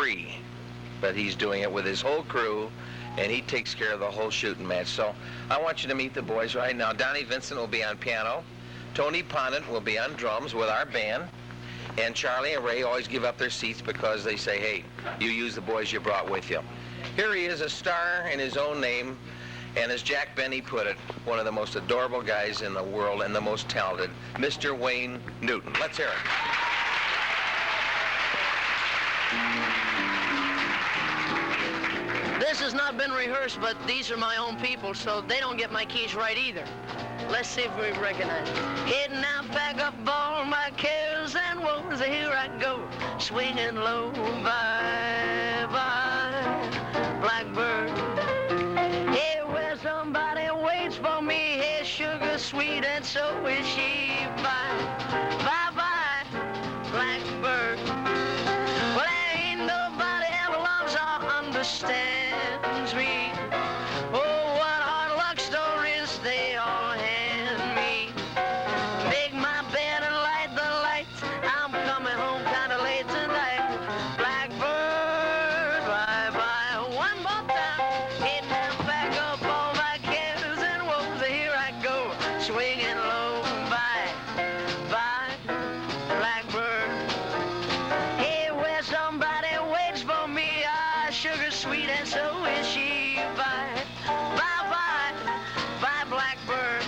free, but he's doing it with his whole crew, and he takes care of the whole shooting match. So I want you to meet the boys right now. Donnie Vincent will be on piano. Tony Pondit will be on drums with our band. And Charlie and Ray always give up their seats because they say, hey, you use the boys you brought with you. Here he is, a star in his own name, and as Jack Benny put it, one of the most adorable guys in the world and the most talented, Mr. Wayne Newton. Let's hear it. This has not been rehearsed, but these are my own people, so they don't get my keys right either. Let's see if we recognize it. Hey, now pack up all my cares and woes. Here I go, swinging low. Bye, bye, blackbird. Hey, where somebody waits for me. Hey, sugar sweet, and so is she. Bye, bye, bye, blackbird. Well, there ain't nobody ever loves or understands me. Oh, what hard luck stories they all hand me. Make my bed and light the lights. I'm coming home kind of late tonight. Blackbird, bye-bye. One more time. Hit and pack up all my cares and woes. Here I go, swinging low. Bye, bye, blackbird. Hey, where somebody waits for me. Ah, sugar sweet, and so is she. Bye, bye, bye, bye, blackbird.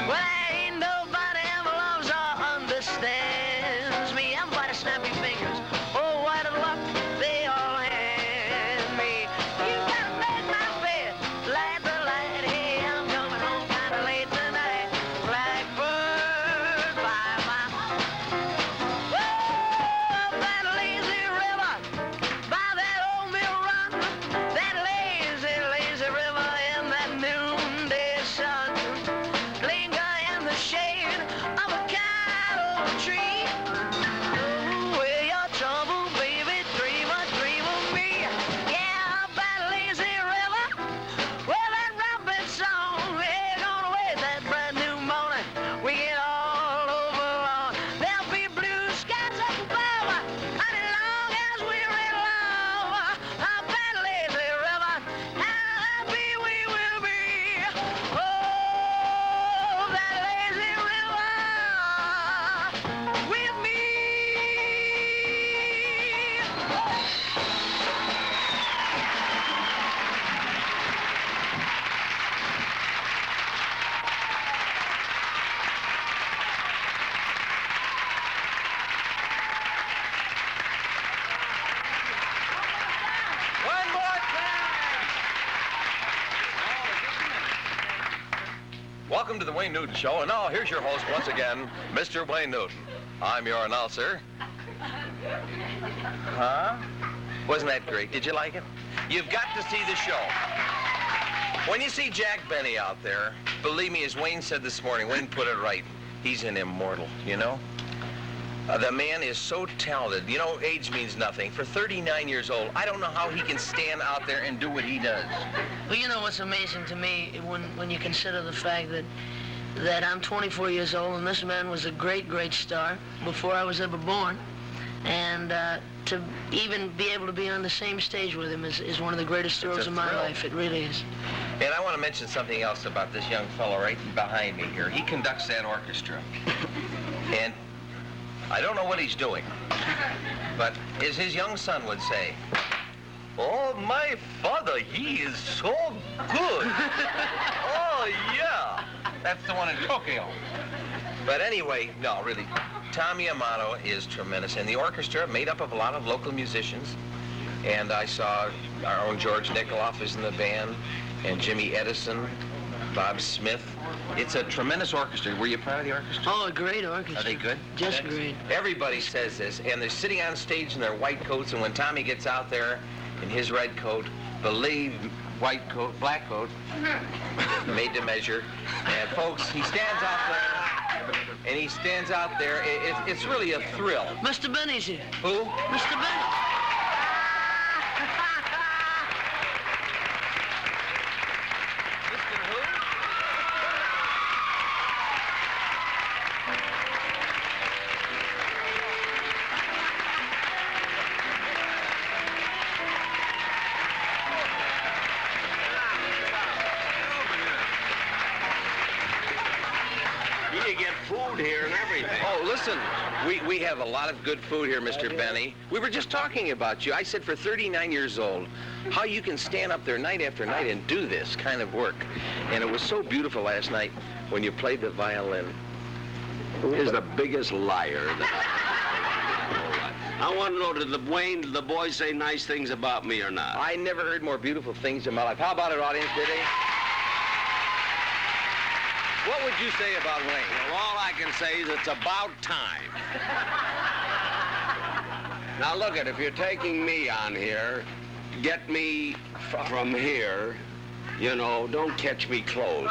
Well, ain't nobody ever loves or understands me. Everybody snap your fingers. Oh, what a luck they all hand me. You gotta make my bed, light the light. Hey, I'm coming home kind of late tonight. Blackbird, bye, bye. Whoa, that lazy river, by that old mill run, that lazy, lazy river in that noonday sun. Linger in the shade of a kind old tree. Oh, where your trouble, baby, dream of me. Yeah, by the lazy river, well, that rapid song ain't gonna wait that brand new morning. We get all over on. There'll be blue skies up above, honey, long as we read along. By the lazy river, happy we will be. Oh, that lazy river with me. One more time! Welcome to the Wayne Newton Show, and now here's your host once again, Mr. Wayne Newton. I'm your announcer. Huh? Wasn't that great? Did you like it? You've got to see the show. When you see Jack Benny out there, believe me, as Wayne said this morning, Wayne put it right. He's an immortal, you know? The man is so talented. You know, age means nothing. For 39 years old, I don't know how he can stand out there and do what he does. Well, you know what's amazing to me when you consider the fact that I'm 24 years old and this man was a great, great star before I was ever born. And to even be able to be on the same stage with him is one of the greatest thrills of my life. It really is. And I want to mention something else about this young fellow right behind me here. He conducts that orchestra. And I don't know what he's doing, but as his young son would say, oh, my father, he is so good. Oh, yeah. That's the one in Tokyo. But anyway, no, really, Tommy Amato is tremendous. And the orchestra, made up of a lot of local musicians. And I saw our own George Nikoloff is in the band, and Jimmy Edison, Bob Smith. It's a tremendous orchestra. Were you part of the orchestra? Oh, a great orchestra. Are they good? Just great. Everybody says this, and they're sitting on stage in their white coats, and when Tommy gets out there in his red coat, believe white coat, black coat, made to measure, and folks, he stands out there, and he stands out there. It's really a thrill. Mr. Benny's here. Who? Mr. Benny. listen, we have a lot of good food here, Mr. Benny. We were just talking about you. I said for 39 years old, how you can stand up there night after night and do this kind of work. And it was so beautiful last night when you played the violin. Who is the biggest liar that I want to know, did the boys say nice things about me or not? I never heard more beautiful things in my life. How about it, audience, did they? What would you say about Wayne? Well, all I can say is it's about time. Now look if you're taking me on here, get me from here, you know, don't catch me close.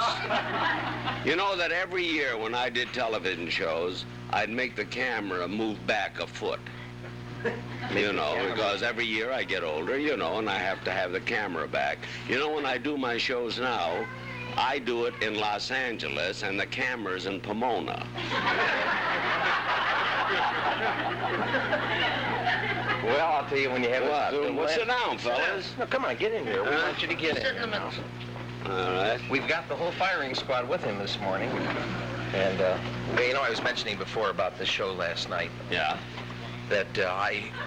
You know that every year when I did television shows, I'd make the camera move back a foot. You know, because every year I get older, you know, and I have to have the camera back. You know, when I do my shows now, I do it in Los Angeles, and the camera's in Pomona. Well, I'll tell you when you have What? a Well, sit down, fellas. No, come on, get in here. We want you to get in. Sit in the middle. All right. We've got the whole firing squad with him this morning. And, well, you know, I was mentioning before about the show last night. Yeah. That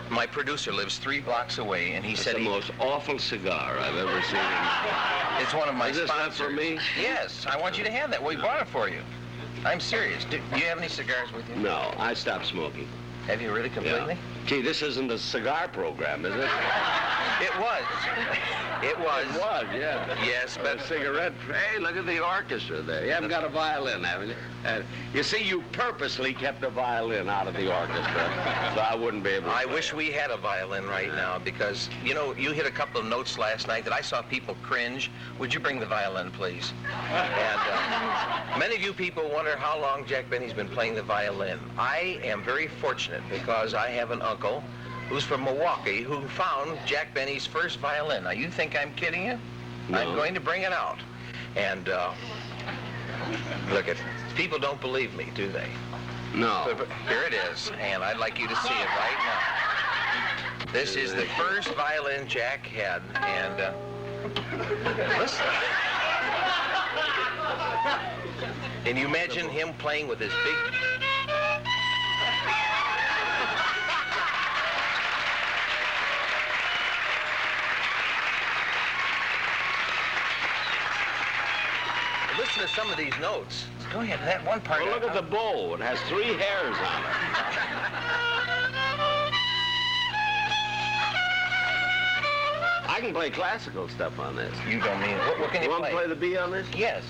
my producer lives 3 blocks away, and he said the most awful cigar I've ever seen. It's one of my Is this sponsors. not for me? Yes, I want you to have that. We bought it for you. I'm serious. Do you have any cigars with you? No, I stopped smoking. Have you really completely? Yeah. Gee, this isn't a cigar program, is it? It was. It was. It was, yeah. Yes, but A cigarette. Hey, look at the orchestra there. You haven't got a violin, haven't you? You see, you purposely kept a violin out of the orchestra, so I wouldn't be able to. I wish we had a violin right now because, you know, you hit a couple of notes last night that I saw people cringe. Would you bring the violin, please? And many of you people wonder how long Jack Benny's been playing the violin. I am very fortunate because I have an uncle who's from Milwaukee who found Jack Benny's first violin. Now, you think I'm kidding you? No. I'm going to bring it out. And look, people don't believe me, do they? No. But here it is, and I'd like you to see it right now. This is the first violin Jack had, and listen. And you imagine him playing with his big... Listen to some of these notes. Go ahead, that one part. Well, look at the bow. It has 3 hairs on it. I can play classical stuff on this. You don't mean it. What can you want play? to play the B on this? Yes.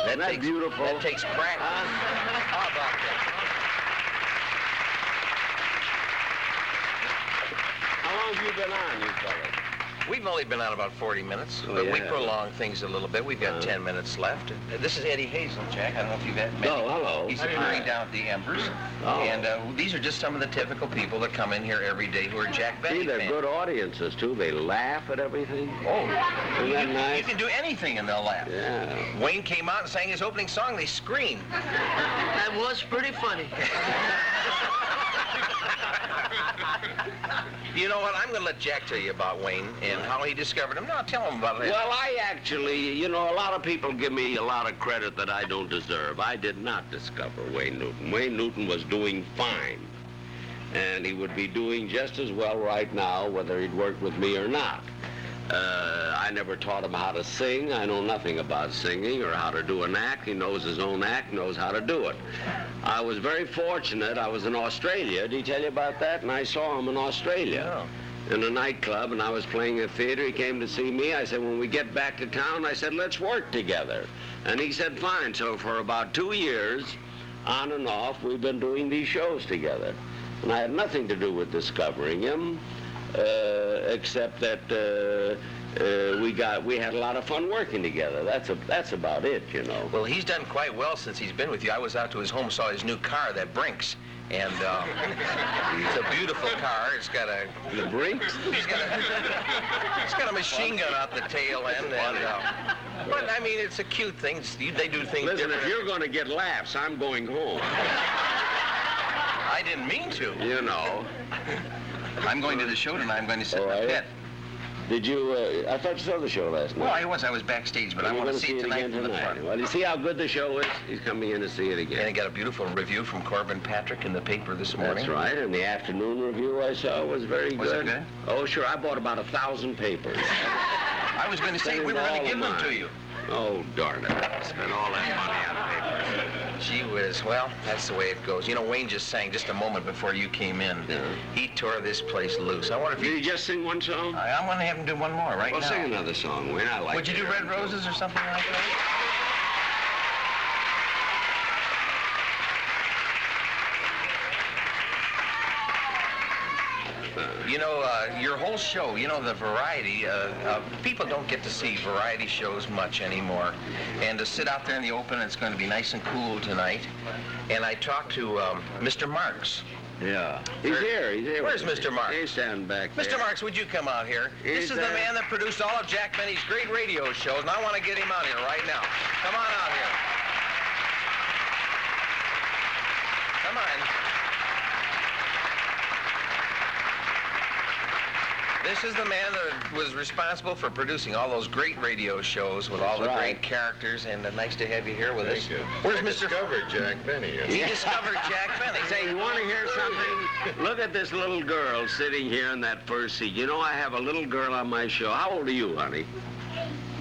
Isn't that beautiful? That takes practice. How about that? How long have you been on, you fellas? We've only been on about 40 minutes, Oh, but we yeah. prolong things a little bit. We've got 10 minutes left. This is Eddie Hazel, Jack. I don't know if you've met him. Oh, hello. He's appearing down at the Embers. Oh. And these are just some of the typical people that come in here every day who are Jack Benny See, they're fans. good audiences, too. They laugh at everything. Oh, Isn't that you nice? can do anything and they'll laugh. Yeah. Wayne came out and sang his opening song. They screamed. That was pretty funny. You know what? I'm going to let Jack tell you about Wayne and how he discovered him. No, tell him about it. Well, I actually, you know, a lot of people give me a lot of credit that I don't deserve. I did not discover Wayne Newton. Wayne Newton was doing fine. And he would be doing just as well right now, whether he'd worked with me or not. I never taught him how to sing. I know nothing about singing or how to do an act. He knows his own act, knows how to do it. I was very fortunate. I was in Australia. Did he tell you about that? And I saw him in Australia. In a nightclub, and I was playing a theater. He came to see me. I said, when we get back to town, I said, let's work together. And he said, fine. So for about 2 years, on and off, we've been doing these shows together. And I had nothing to do with discovering him, except that we had a lot of fun working together. That's about it, you know. Well, he's done quite well since he's been with you. I was out to his home, saw his new car, that Brinks. And it's a beautiful car. It's got a... The Brinks? It's got a machine gun out the tail end. And, but, I mean, it's a cute thing. They do things Listen, different. if you're going to get laughs, I'm going home. I didn't mean to. You know. I'm going to the show tonight. I'm going to sit in Oh, the are you? pit. Did you, I thought you saw the show last night. Well, I was backstage, but I want to see it tonight from the front. Well, you see how good the show is? He's coming in to see it again. And I got a beautiful review from Corbin Patrick in the paper this morning. That's right, and the afternoon review I saw was very good. Was it good? Oh, sure, I bought about 1,000 papers. I was going to say we were going to give them to you. Oh, darn it. I spent all that money on papers. Gee whiz, well, that's the way it goes. You know, Wayne just sang just a moment before you came in. Yeah. He tore this place loose. I wonder if Did he just sing one song? I want to have him do one more right now. Well, sing another song, Wayne. I like it. Would you do Red Roses or something like that? You know, your whole show, you know, the variety, people don't get to see variety shows much anymore. And to sit out there in the open, it's going to be nice and cool tonight. And I talked to Mr. Marks. Yeah. He's here. Where's Mr. Marks? He's standing back there. Mr. Marks, would you come out here? This is the man that produced all of Jack Benny's great radio shows, and I want to get him out here right now. Come on out here. Come on. This is the man that was responsible for producing all those great radio shows with all the great characters, and nice to have you here with us. Where's Mr. discovered Jack Benny. He discovered Jack Benny. Say, you want to hear something? Look at this little girl sitting here in that first seat. You know, I have a little girl on my show. How old are you, honey?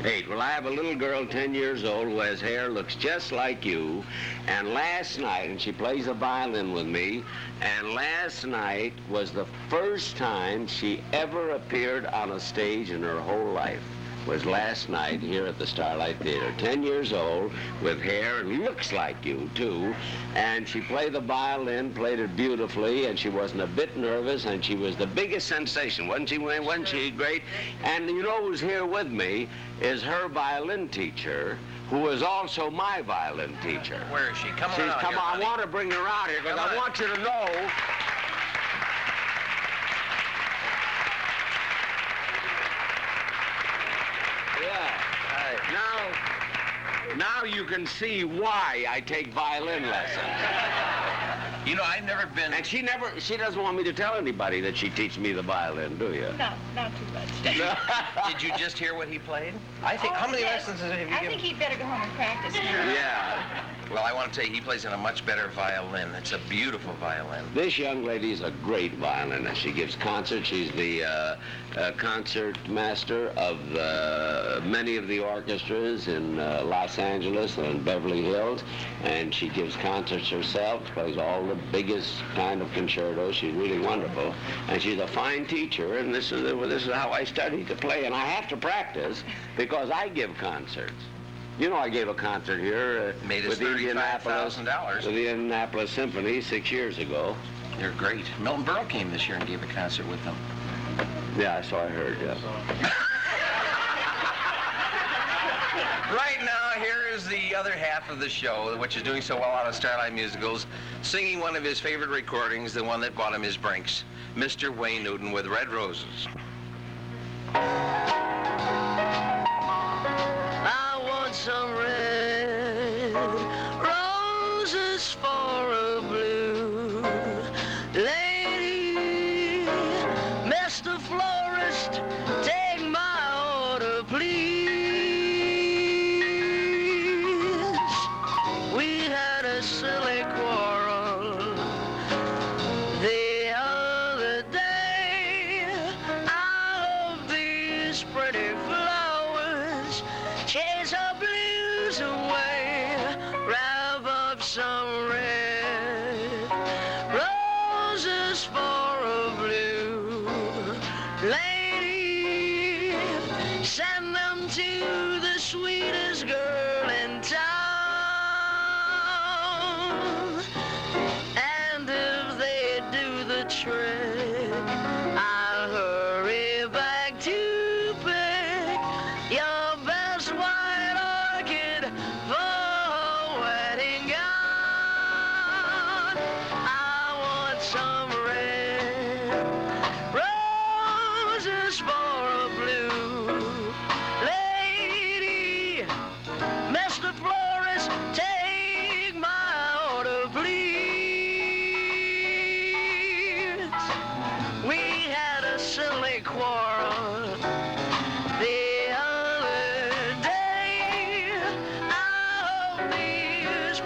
8. Well, I have a little girl, 10 years old, who has hair, looks just like you. And last night, and she plays the violin with me, and last night was the first time she ever appeared on a stage in her whole life. Was last night here at the Starlight Theater. 10 years old, with hair, and looks like you, too. And she played the violin, played it beautifully, and she wasn't a bit nervous, and she was the biggest sensation. Wasn't she, Wayne? Wasn't she great? And you know who's here with me is her violin teacher, who is also my violin teacher. Where is she? Come on out Come here, on, honey. I want to bring her out here, because I want you to know... Now you can see why I take violin lessons. You know, I've never been... And she doesn't want me to tell anybody that she teaches me the violin, do you? No, not too much. Did you just hear what he played? I think, how many lessons have you given? I think he'd better go home and practice now. Yeah. Well, I want to tell you, he plays in a much better violin. It's a beautiful violin. This young lady is a great violinist. She gives concerts. She's the concert master of many of the orchestras in Los Angeles and Beverly Hills, and she gives concerts herself, plays all the biggest kind of concertos. She's really wonderful, and she's a fine teacher, and this is how I studied to play, and I have to practice because I give concerts. You know, I gave a concert here with the Indianapolis Symphony 6 years ago. They're great. Milton Berle came this year and gave a concert with them. Yeah, so I heard, yeah. Right now, here is the other half of the show, which is doing so well out of Starlight Musicals, singing one of his favorite recordings, the one that bought him his Brinks, Mr. Wayne Newton with Red Roses. Some red roses for a blue lady. Mr. Florist, take my order, please. We had a silly quarrel the other day. I love these pretty flowers. Chase her blues away, wrap up some red roses for a blue lady. Send them to the sweetest girl in town. And if they do the trick, I'll hurry back to pick your best white orchid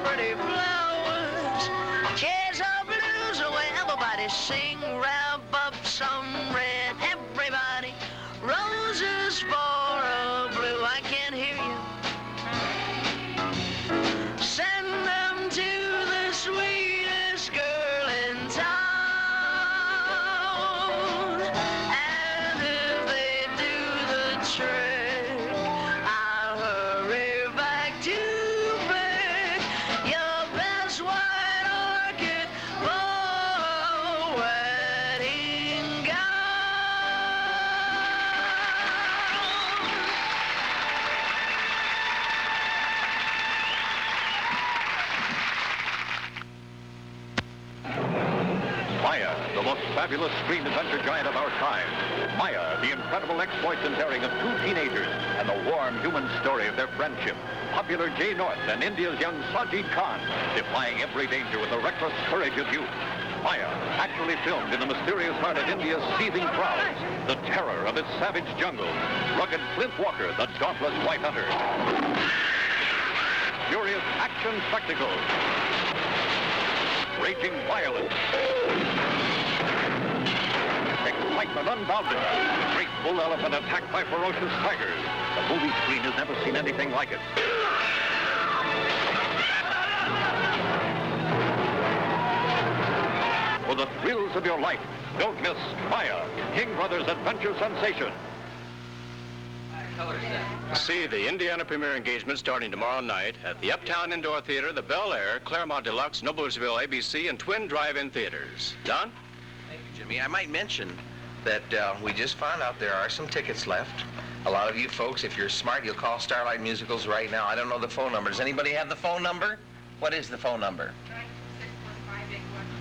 pretty flowers. Chairs are blues, where everybody sing, wrap up some red. Everybody, roses for a blue. I can't hear you. Send them to the sweetest girl in town. And if they do the trick, I'll hurry back to pick your best white orchid for a wedding gown. Maya, the most fabulous screen adventure giant of our time. Maya, the incredible exploits and daring of two teenagers and the warm human story of their friendship. Popular Jay North and India's young Sajid Khan, defying every danger with the reckless courage of youth. Maya, actually filmed in the mysterious heart of India's seething crowds, the terror of its savage jungles. Rugged Flint Walker, the dauntless white hunter. Furious action spectacles. Raging violence. Excitement unbounded. Great bull elephant attacked by ferocious tigers. The movie screen has never seen anything like it. For the thrills of your life, don't miss Maya, King Brothers adventure sensation. See the Indiana premiere engagement starting tomorrow night at the Uptown Indoor Theater, the Bel Air, Claremont Deluxe, Noblesville ABC, and Twin Drive-In Theaters. Don? Thank you, Jimmy. I might mention that we just found out there are some tickets left. A lot of you folks, if you're smart, you'll call Starlight Musicals right now. I don't know the phone number. Does anybody have the phone number? What is the phone number?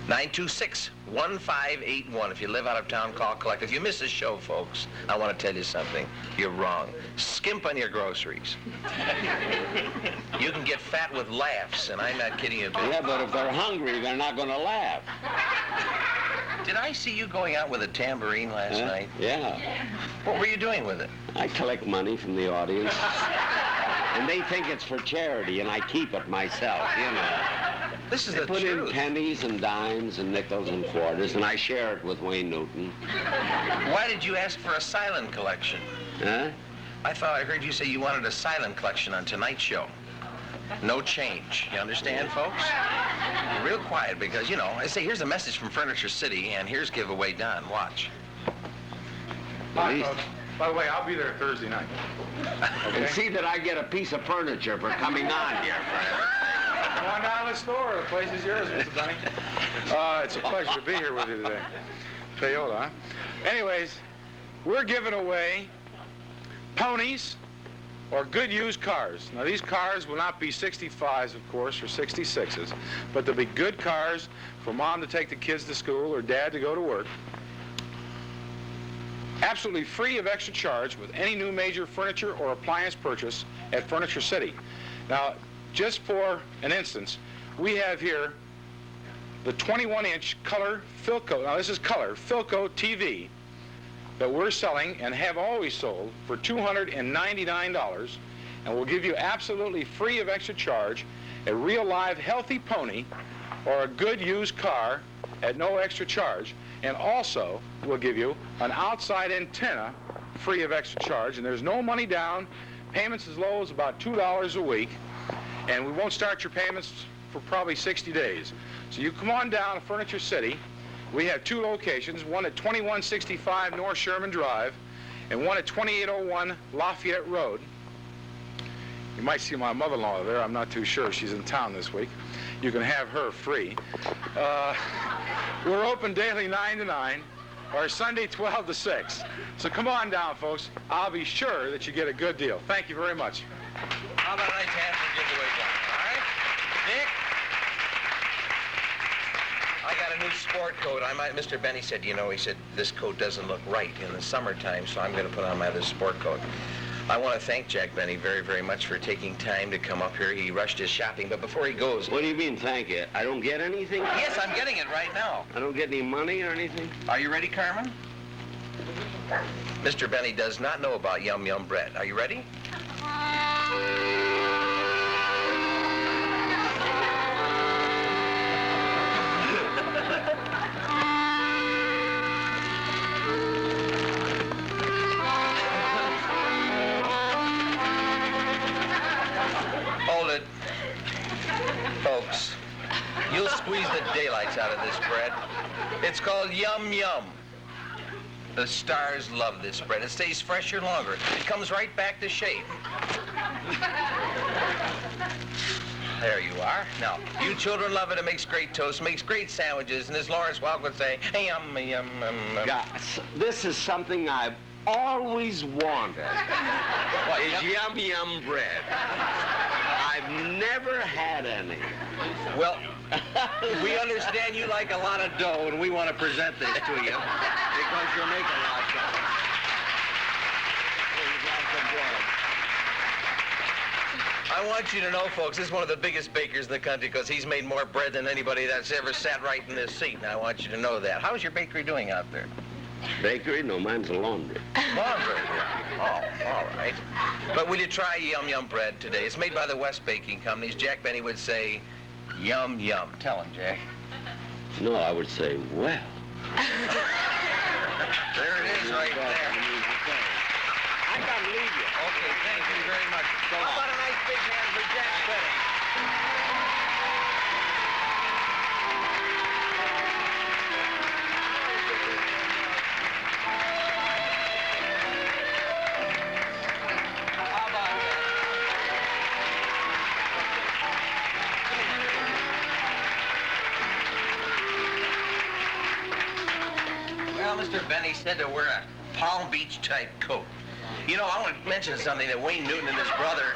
926-1581. If you live out of town, call collect. If you miss a show, folks, I want to tell you something. You're wrong. Skimp on your groceries. You can get fat with laughs, and I'm not kidding you a bit. Yeah, but if they're hungry, they're not going to laugh. Did I see you going out with a tambourine last night? Yeah. What were you doing with it? I collect money from the audience. And they think it's for charity, and I keep it myself, you know. This is They the put truth. in pennies and dimes and nickels and quarters, and I share it with Wayne Newton. Why did you ask for a silent collection? Huh? I thought I heard you say you wanted a silent collection on tonight's show. No change. You understand, folks? Real quiet because, you know, I say, here's a message from Furniture City, and here's giveaway done. Watch. Hi, folks. By the way, I'll be there Thursday night. And see that I get a piece of furniture for coming on, dear friend. Come on down to the store. The place is yours, Mr. Bunny. It's a pleasure to be here with you today. Payola, huh? Anyways, we're giving away ponies or good used cars. Now, these cars will not be 65s, of course, or 66s, but they'll be good cars for mom to take the kids to school or dad to go to work. Absolutely free of extra charge with any new major furniture or appliance purchase at Furniture City. Now, just for an instance, we have here the 21-inch color Philco, now this is color, Philco TV that we're selling and have always sold for $299, and we'll give you absolutely free of extra charge a real live healthy pony or a good used car at no extra charge, and also we'll give you an outside antenna free of extra charge, and there's no money down, payments as low as about $2 a week, and we won't start your payments for probably 60 days. So you come on down to Furniture City. We have two locations, one at 2165 North Sherman Drive and one at 2801 Lafayette Road. You might see my mother-in-law there. I'm not too sure. She's in town this week. You can have her free. We're open daily 9 to 9 or Sunday 12 to 6. So come on down, folks. I'll be sure that you get a good deal. Thank you very much. How about a nice handsome giveaway done? All right? Dick? I got a new sport coat. Mr. Benny said, you know, he said, this coat doesn't look right in the summertime, so I'm going to put on my other sport coat. I want to thank Jack Benny very, very much for taking time to come up here. He rushed his shopping, but before he goes... What do you mean, thank you? I don't get anything? Yes, I'm getting it right now. I don't get any money or anything? Are you ready, Carmen? Mr. Benny does not know about Yum Yum bread. Are you ready? Hold it. Folks, you'll squeeze the daylights out of this bread. It's called Yum Yum. The stars love this bread. It stays fresher longer. It comes right back to shape. There you are. Now, you children love it. It makes great toast, makes great sandwiches, and as Lawrence Welk would say, hey, yum, yum, yum. Guys, this is something I've always wanted. What, is yum? yum bread. I've never had any. Well, we understand you like a lot of dough, and we want to present this to you because you'll make a lot of it. Here, you got some bread. I want you to know, folks, this is one of the biggest bakers in the country because he's made more bread than anybody that's ever sat right in this seat, and I want you to know that. How's your bakery doing out there? Bakery? No, mine's a laundry. Laundry. Oh, all right. But will you try Yum Yum bread today? It's made by the West Baking Companies. Jack Benny would say, yum, yum. Tell him, Jack. No, I would say, well. There it is right there. I gotta leave you. Okay, thank you very much. How about a nice big hand for Jack Benny? How about that? Well, Mr. Benny said to wear a Palm Beach type coat. You know, I want to mention something that Wayne Newton and his brother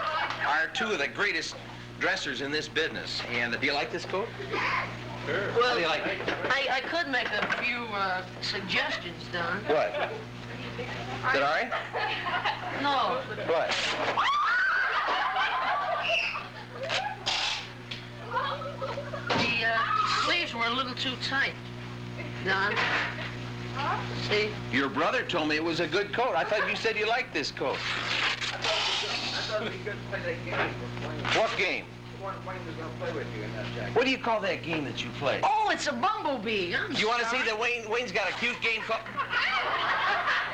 are two of the greatest dressers in this business. And do you like this coat? Sure. Well, How do you like it? I could make a few suggestions, Don. What? Is it all right? No. What? The sleeves were a little too tight, Don. See? Your brother told me it was a good coat. I thought you said you liked this coat. What game? What do you call that game that you play? Oh, it's a bumblebee. You want to see that Wayne's got a cute game called...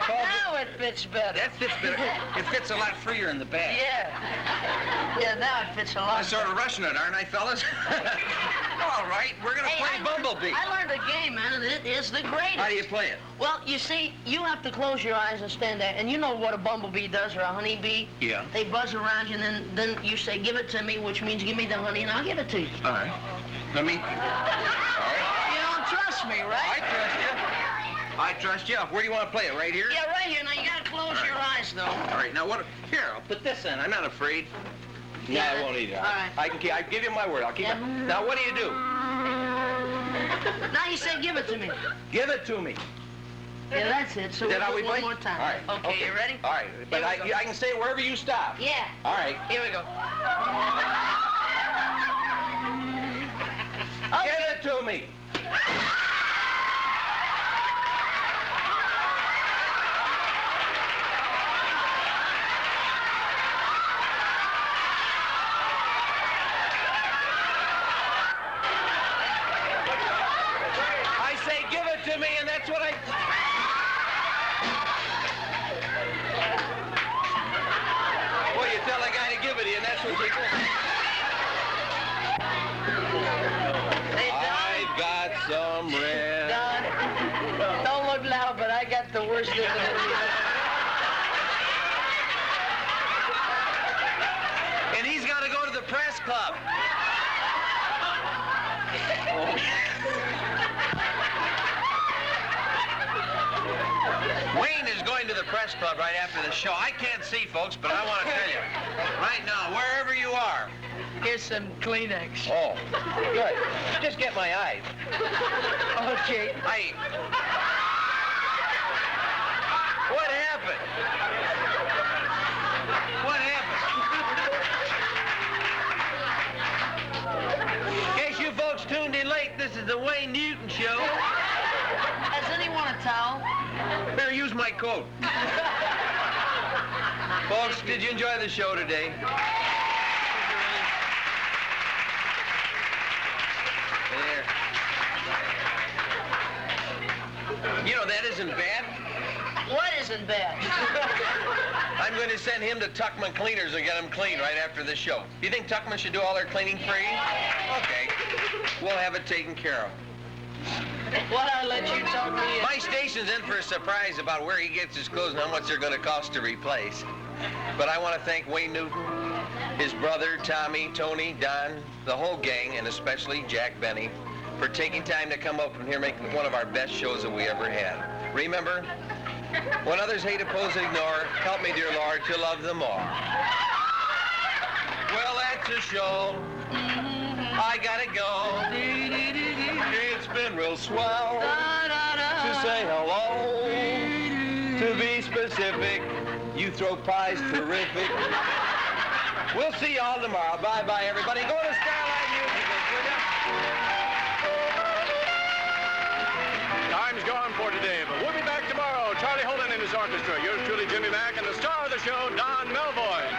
Now it fits better. That fits better. It fits a lot freer in the bag. Yeah. Yeah, now it fits a lot I'm sort of rushing it, aren't I, fellas? All right, we're going to play Bumblebee. I learned a game, man, and it is the greatest. How do you play it? Well, you see, you have to close your eyes and stand there, and you know what a bumblebee does or a honeybee? Yeah. They buzz around you, and then you say, give it to me, which means give me the honey, and I'll give it to you. All right. Let me... All right. You don't trust me, right? I trust you. I trust you. Where do you want to play it? Right here? Yeah, right here. Now, you got to close your eyes, though. All right, now what... Here, I'll put this in. I'm not afraid. No, Yeah. I won't either. All right. I give you my word. I'll keep Yeah. it. Now, what do you do? Now you say, give it to me. Give it to me. Yeah, that's it. So Is that how we we'll do play? one more time. All right. Okay, you ready? All right. But Here we go. I can say it wherever you stop. Yeah. All right. Here we go. Give it to me. I say give it to me, and that's what I... Well, you tell a guy to give it to you, and that's what people... Hey, I've got some red. Don, don't look loud, but I got the worst of it. And he's got to go to the press club. Wayne is going to the press club right after the show. I can't see, folks, but I want to tell you, right now, wherever you are. Here's some Kleenex. Oh, good. Just get my eyes. Okay. What happened? What happened? In case you folks tuned in late, this is the Wayne Newton Show. Has anyone a towel? Better use my coat. Folks, did you enjoy the show today? There. You know, that isn't bad. What isn't bad? I'm going to send him to Tuckman Cleaners and get him clean right after the show. You think Tuckman should do all their cleaning free? Okay. We'll have it taken care of. What, I let you talk me in? My station's in for a surprise about where he gets his clothes and how much they're going to cost to replace. But I want to thank Wayne Newton, his brother, Tommy, Tony, Don, the whole gang, and especially Jack Benny, for taking time to come up and here make one of our best shows that we ever had. Remember, when others hate, oppose, and ignore, help me, dear Lord, to love them more. Well, that's a show. I gotta go. It's been real swell to say hello. To be specific, you throw pies terrific. We'll see y'all tomorrow. Bye-bye, everybody. Go to Starlight Musicals, will ya? Time's gone for today, but we'll be back tomorrow. Charlie Holden and his orchestra. Yours truly, Jimmy Mack, and the star of the show, Don Melvion.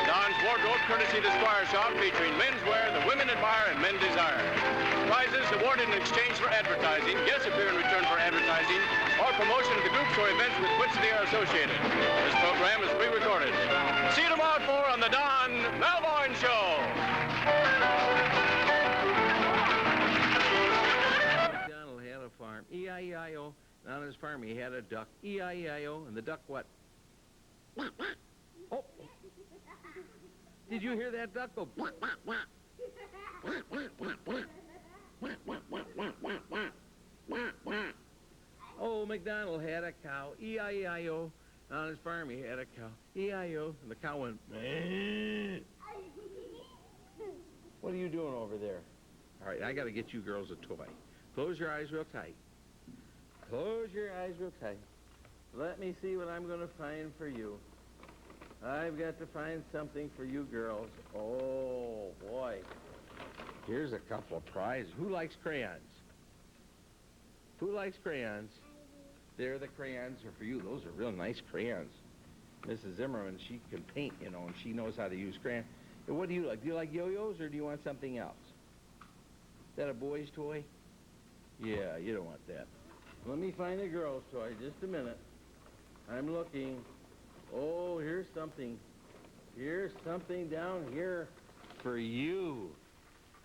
Don's wardrobe courtesy the Squire Shop, featuring menswear the women admire and men desire. Prizes awarded in exchange for advertising. Guests appear in return for advertising or promotion of the groups or events with which they are associated. This program is pre-recorded. See you tomorrow at 4 on the Don Melvion Show. McDonald had a farm, E-I-E-I-O. And on his farm, he had a duck, E-I-E-I-O. And the duck what? Oh. Did you hear that duck go? Oh, McDonald had a cow, E-I-E-I-O. On his farm, he had a cow, E-I-O. And the cow went, meh. What are you doing over there? All right, I got to get you girls a toy. Close your eyes real tight. Close your eyes real tight. Let me see what I'm going to find for you. I've got to find something for you girls. Oh, boy. Here's a couple of prizes. Who likes crayons? Who likes crayons? There, the crayons are for you. Those are real nice crayons. Mrs. Zimmerman, she can paint, you know, and she knows how to use crayons. And what do you like? Do you like yo-yos, or do you want something else? Is that a boy's toy? Yeah, you don't want that. Let me find a girl's toy. Just a minute. I'm looking. Oh, here's something. Here's something down here for you.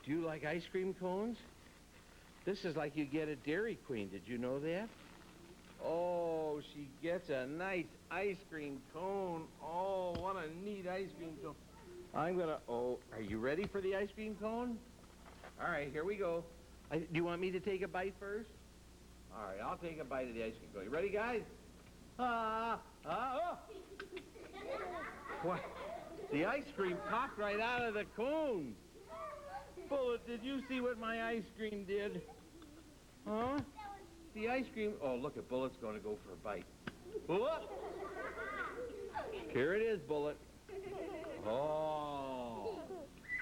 Do you like ice cream cones? This is like you get a Dairy Queen. Did you know that? Oh, she gets a nice ice cream cone. Oh, what a neat ice cream cone. Oh, are you ready for the ice cream cone? All right, here we go. Do you want me to take a bite first? All right, I'll take a bite of the ice cream cone. You ready, guys? Oh. What? The ice cream popped right out of the cone. Bullet, did you see what my ice cream did? Huh? The ice cream... Oh, look, at Bullet's going to go for a bite. Bullet! Here it is, Bullet. Oh.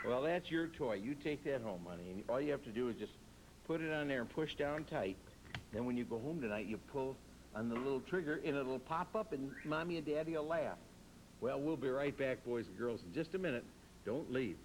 Well, that's your toy. You take that home, honey. And all you have to do is just put it on there and push down tight. Then when you go home tonight, you pull on the little trigger, and it'll pop up, and Mommy and Daddy will laugh. Well, we'll be right back, boys and girls, in just a minute. Don't leave.